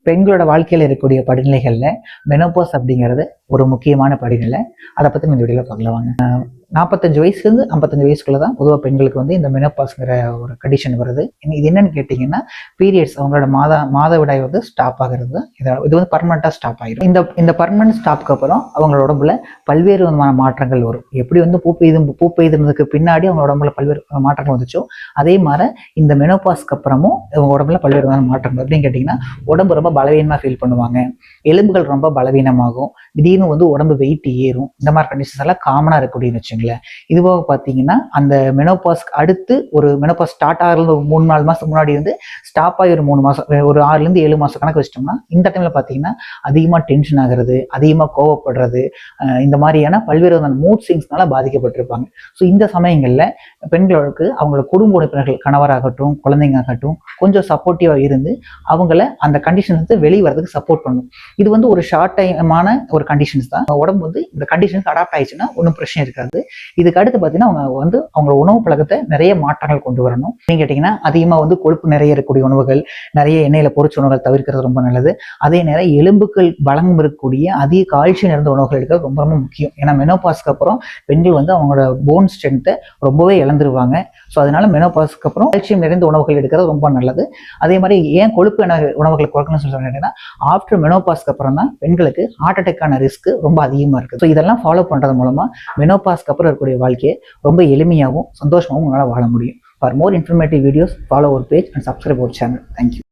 பெண்களோட வாழ்க்கையில் இருக்கக்கூடிய படிநிலைகளில் மெனோபாஸ் அப்படிங்கிறது ஒரு முக்கியமான படிநிலை. அதை பற்றி இந்த வீடியோவில் பார்க்கலாம் வாங்க. 45 வயசுலேருந்து 55 வயசுக்குள்ள தான் பொதுவாக பெண்களுக்கு வந்து இந்த மெனோபாஸ்ங்கிற ஒரு கண்டிஷன் வருது. இது என்னன்னு கேட்டிங்கன்னா, பீரியட்ஸ் அவங்களோட மாதவிடாய் வந்து ஸ்டாப் ஆகிறது. இது வந்து பர்மனெண்ட்டாக ஸ்டாப் ஆகிடும். இந்த பர்மனெண்ட் ஸ்டாப்க்கு அப்புறம் அவங்களோட உடம்புல பல்வேறு விதமான மாற்றங்கள் வரும். எப்படி வந்து பூ பெய்துனதுக்கு பின்னாடி அவங்களோட உடம்புல பல்வேறு மாற்றங்கள் வந்துச்சோ, அதே மாதிரி இந்த மெனோபாஸ்க்கு அப்புறமும் அவங்க உடம்புல பல்வேறு விதமான மாற்றங்கள் எப்படின்னு கேட்டிங்கன்னா, உடம்பு ரொம்ப பலவீனமாக ஃபீல் பண்ணுவாங்க, எலும்புகள் ரொம்ப பலவீனமாகும், திடீர்னு வந்து உடம்பு வெயிட் ஏறும். இந்த மாதிரி கண்டிஷன்ஸ் எல்லாம் காமனாக இருக்கக்கூடியன்னு வச்சுங்களேன். இதுவாக பார்த்தீங்கன்னா, அந்த மெனோபாஸ்க்கு அடுத்து ஒரு மெனோபாஸ் ஸ்டார்ட் ஆகிறது ஒரு 3-4 மாதம் முன்னாடி இருந்து ஸ்டாப் ஆகி ஒரு 3 மாதம், ஒரு 6லேருந்து 7 மாதம் கணக்கு வச்சிட்டோம்னா, இந்த டைமில் பார்த்தீங்கன்னா அதிகமாக டென்ஷன் ஆகிறது, அதிகமாக கோவப்படுறது, இந்த மாதிரியான பல்வேறு விதமான மூட் ஸ்விங்ஸ்னால பாதிக்கப்பட்டிருப்பாங்க. ஸோ இந்த சமயங்களில் பெண்களுக்கு அவங்களோட குடும்ப உறுப்பினர்கள், கணவராகட்டும் குழந்தைங்க ஆகட்டும், கொஞ்சம் சப்போர்ட்டிவாக இருந்து அவங்கள அந்த கண்டிஷன்ஸ் வந்து வெளியே வரதுக்கு சப்போர்ட் பண்ணணும். இது வந்து ஒரு ஷார்ட் டைமான ஒரு கண்டிஷன்ஸ் தான். உடம்பு வந்து இந்த கண்டிஷனுக்கு அடாப்ட் ஆயிடுச்சுன்னா ஒன்றும் பிரச்சனை இருக்காது. இதுக்கு அடுத்து பார்த்தீங்கன்னா அவங்க வந்து அவங்களோட உணவு பழக்கத்தை நிறைய மாற்றங்கள் கொண்டு வரணும். நீங்க கேட்டீங்கன்னா, அதிகமாக வந்து கொழுப்பு நிறைய இருக்கக்கூடிய உணவுகள், நிறைய எண்ணெயில பொரிச்ச உணவுகள் தவிர்க்கிறது ரொம்ப நல்லது. அதே நேரம் எலும்புகள் பலம் இருக்கக்கூடிய அதிக கால்சியம் நிறைந்த உணவுகள் எடுக்கிறது ரொம்ப ரொம்ப முக்கியம். ஏன்னா மெனோபாஸ்க்கு அப்புறம் பெண்கள் வந்து அவங்களோட போன் ஸ்ட்ரென்த்தை ரொம்பவே இழந்துருவாங்க. ஸோ அதனால மெனோபாஸ்க்கு அப்புறம் கால்சியம் நிறைந்த உணவுகள் எடுக்கிறது ரொம்ப நல்லது. அதே மாதிரி ஏன் கொழுப்பு உணவுகளை குறைக்கணும்னு சொல்லிட்டேன்னா, ஆஃப்டர் மெனோபாஸ்க்கு அப்புறம் தான் பெண்களுக்கு ஹார்ட் அட்டாக்கான ரிஸ்க் ரொம்ப அதிகமாக இருக்குது. ஸோ இதெல்லாம் ஃபாலோ பண்ணுறது மூலமா மெனோபாஸ்க்கு அப்புறம் இருக்கக்கூடிய வாழ்க்கையை ரொம்ப எளிமையாகவும் சந்தோஷமாகவும் உங்களால் வாழ முடியும். For more informative videos, follow our page and subscribe our channel. Thank you.